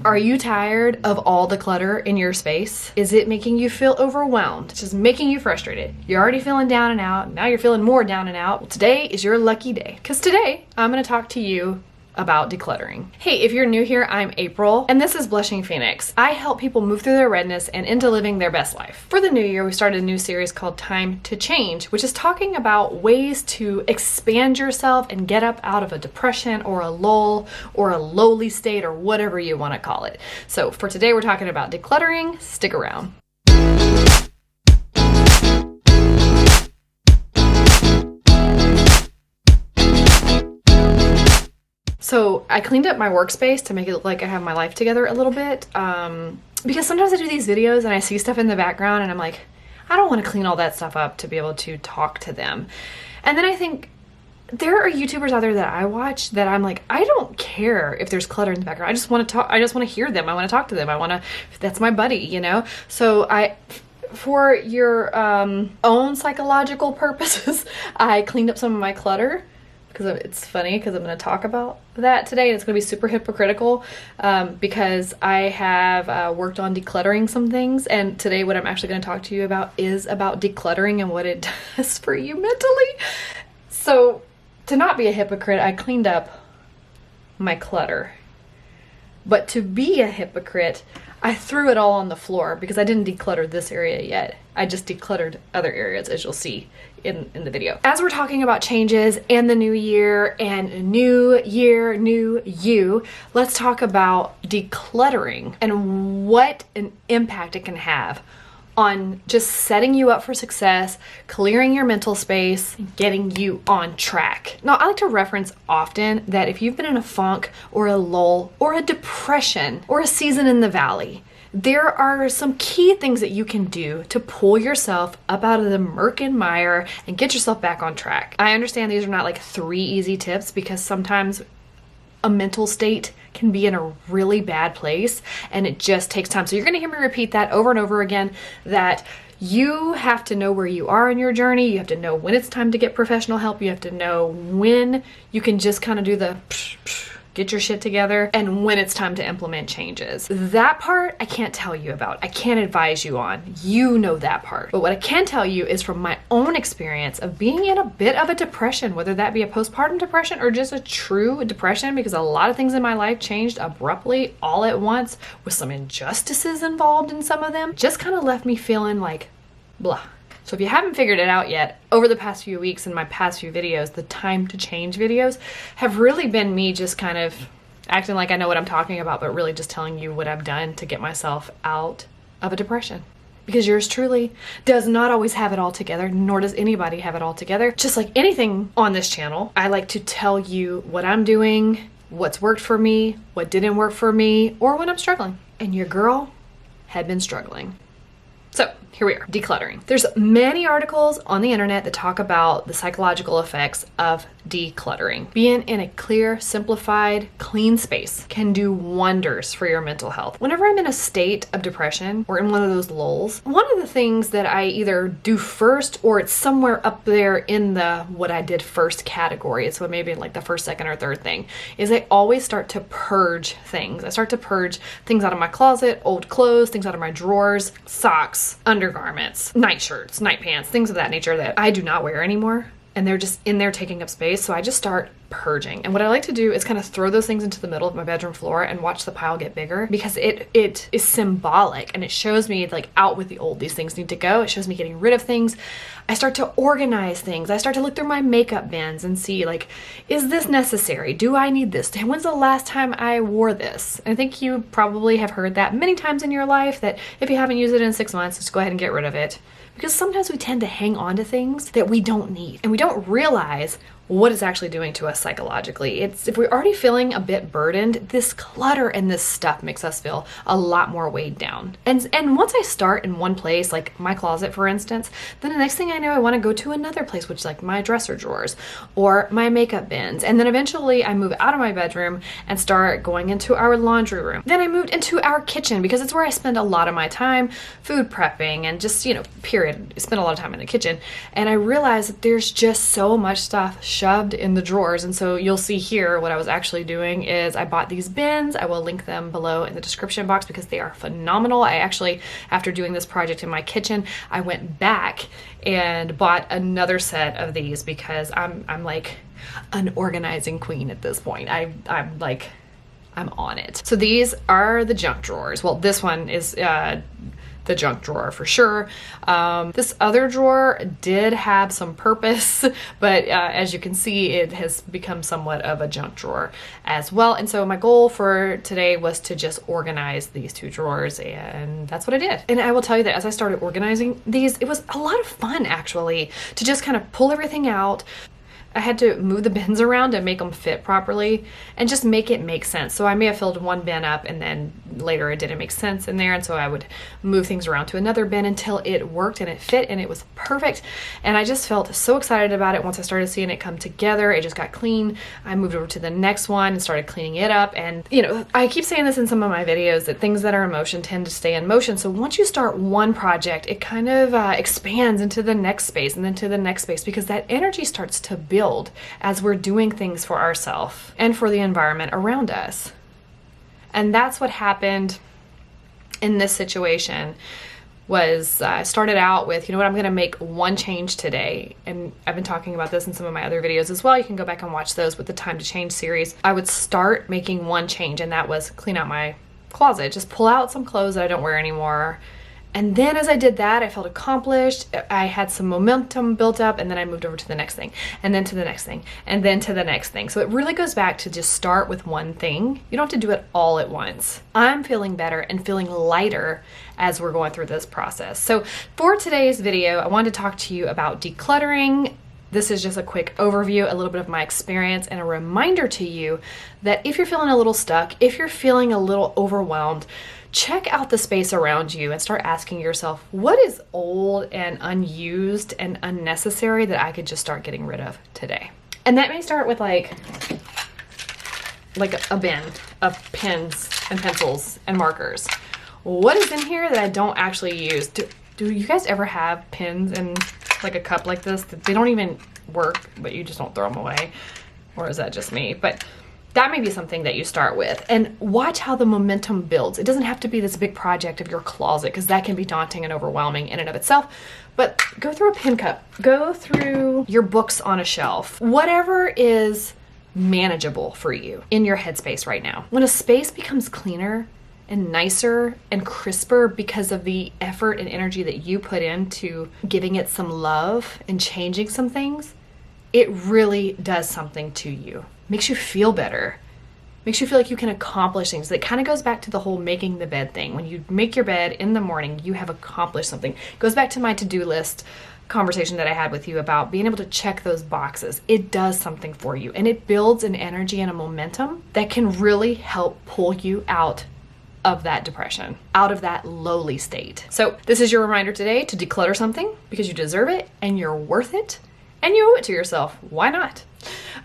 Are you tired of all the clutter in your space? Is it making you feel overwhelmed? It's just making you frustrated. You're already feeling down and out. Now you're feeling more down and out. Well, today is your lucky day. Because today I'm going to talk to you about decluttering. Hey, if you're new here, I'm April, and this is Blushing Phoenix. I help people move through their redness and into living their best life. For the new year, we started a new series called Time to Change, which is talking about ways to expand yourself and get up out of a depression or a lull or a lowly state or whatever you want to call it. So for today, we're talking about decluttering. Stick around. So I cleaned up my workspace to make it look like I have my life together a little bit, because sometimes I do these videos and I see stuff in the background and I'm like, I don't want to clean all that stuff up to be able to talk to them. And then I think there are YouTubers out there that I watch that I'm like, I don't care if there's clutter in the background. I just want to talk. I just want to hear them. I want to talk to them. That's my buddy, you know? So for your own psychological purposes, I cleaned up some of my clutter. Because it's funny because I'm going to talk about that today, and it's going to be super hypocritical because I have worked on decluttering some things, and today what I'm actually going to talk to you about is about decluttering and what it does for you mentally. So to not be a hypocrite, I cleaned up my clutter, but to be a hypocrite, I threw it all on the floor because I didn't declutter this area yet. I just decluttered other areas, as you'll see in the video. As we're talking about changes and the new year and new year, new you, let's talk about decluttering and what an impact it can have on just setting you up for success, clearing your mental space, and getting you on track. Now, I like to reference often that if you've been in a funk or a lull or a depression or a season in the valley, there are some key things that you can do to pull yourself up out of the murk and mire and get yourself back on track. I understand these are not like 3 easy tips because sometimes a mental state can be in a really bad place and it just takes time. So you're going to hear me repeat that over and over again, that you have to know where you are in your journey. You have to know when it's time to get professional help. You have to know when you can just kind of do the get your shit together and when it's time to implement changes. That part I can't tell you about. I can't advise you on. You know that part. But what I can tell you is from my own experience of being in a bit of a depression, whether that be a postpartum depression or just a true depression, because a lot of things in my life changed abruptly all at once with some injustices involved in some of them, just kind of left me feeling like blah. So if you haven't figured it out yet, over the past few weeks in my past few videos, the Time to Change videos have really been me just kind of acting like I know what I'm talking about, but really just telling you what I've done to get myself out of a depression. Because yours truly does not always have it all together, nor does anybody have it all together. Just like anything on this channel, I like to tell you what I'm doing, what's worked for me, what didn't work for me, or when I'm struggling. And your girl had been struggling. So here we are, decluttering. There's many articles on the internet that talk about the psychological effects of decluttering. Being in a clear, simplified, clean space can do wonders for your mental health. Whenever I'm in a state of depression or in one of those lulls, one of the things that I either do first or it's somewhere up there in the what I did first category, it's what maybe like the first, second, or third thing, is I always start to purge things. I start to purge things out of my closet, old clothes, things out of my drawers, socks, undergarments, night shirts, night pants, things of that nature that I do not wear anymore. And they're just in there taking up space. So I just start purging. And what I like to do is kind of throw those things into the middle of my bedroom floor and watch the pile get bigger, because it is symbolic and it shows me like out with the old. These things need to go. It shows me getting rid of things. I start to organize things. I start to look through my makeup bins and see like, is this necessary? Do I need this? When's the last time I wore this? I think you probably have heard that many times in your life, that if you haven't used it in 6 months, just go ahead and get rid of it. Because sometimes we tend to hang on to things that we don't need, and we don't realize what it's actually doing to us psychologically. It's if we're already feeling a bit burdened, this clutter and this stuff makes us feel a lot more weighed down. And once I start in one place, like my closet, for instance, then the next thing I know, I want to go to another place, which is like my dresser drawers or my makeup bins. And then eventually I move out of my bedroom and start going into our laundry room. Then I moved into our kitchen because it's where I spend a lot of my time food prepping and just, period. I spend a lot of time in the kitchen. And I realized that there's just so much stuff shoved in the drawers. And so you'll see here what I was actually doing is I bought these bins. I will link them below in the description box because they are phenomenal. I actually, after doing this project in my kitchen, I went back and bought another set of these because I'm like an organizing queen at this point. I'm on it. So these are the junk drawers. Well, this one is the junk drawer for sure. This other drawer did have some purpose, but as you can see, it has become somewhat of a junk drawer as well. And so my goal for today was to just organize these two drawers, and that's what I did. And I will tell you that as I started organizing these, it was a lot of fun actually to just kind of pull everything out. I had to move the bins around and make them fit properly and just make it make sense. So I may have filled one bin up and then later it didn't make sense in there. And so I would move things around to another bin until it worked and it fit and it was perfect. And I just felt so excited about it once I started seeing it come together. It just got clean. I moved over to the next one and started cleaning it up. And you know, I keep saying this in some of my videos that things that are in motion tend to stay in motion. So once you start one project, it kind of expands into the next space and then to the next space because that energy starts to build as we're doing things for ourselves and for the environment around us. And that's what happened in this situation. Was I started out with, you know what, I'm gonna make one change today. And I've been talking about this in some of my other videos as well. You can go back and watch those with the Time to Change series. I would start making one change, and that was clean out my closet. Just pull out some clothes that I don't wear anymore. And then as I did that, I felt accomplished. I had some momentum built up, and then I moved over to the next thing, and then to the next thing, and then to the next thing. So it really goes back to just start with one thing. You don't have to do it all at once. I'm feeling better and feeling lighter as we're going through this process. So for today's video, I wanted to talk to you about decluttering. This is just a quick overview, a little bit of my experience, and a reminder to you that if you're feeling a little stuck, if you're feeling a little overwhelmed, check out the space around you and start asking yourself, what is old and unused and unnecessary that I could just start getting rid of today? And that may start with like a bin of pens and pencils and markers. What is in here that I don't actually use? Do you guys ever have pens in like a cup like this that they don't even work, but you just don't throw them away? Or is that just me? But that may be something that you start with, and watch how the momentum builds. It doesn't have to be this big project of your closet because that can be daunting and overwhelming in and of itself, but go through a pen cup, go through your books on a shelf, whatever is manageable for you in your headspace right now. When a space becomes cleaner and nicer and crisper because of the effort and energy that you put into giving it some love and changing some things, it really does something to you. Makes you feel better. Makes you feel like you can accomplish things. That kind of goes back to the whole making the bed thing. When you make your bed in the morning, you have accomplished something. It goes back to my to-do list conversation that I had with you about being able to check those boxes. It does something for you, and it builds an energy and a momentum that can really help pull you out of that depression, out of that lowly state. So this is your reminder today to declutter something because you deserve it and you're worth it and you owe it to yourself. Why not?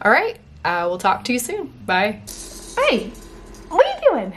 All right. I will talk to you soon. Bye. Hey, what are you doing?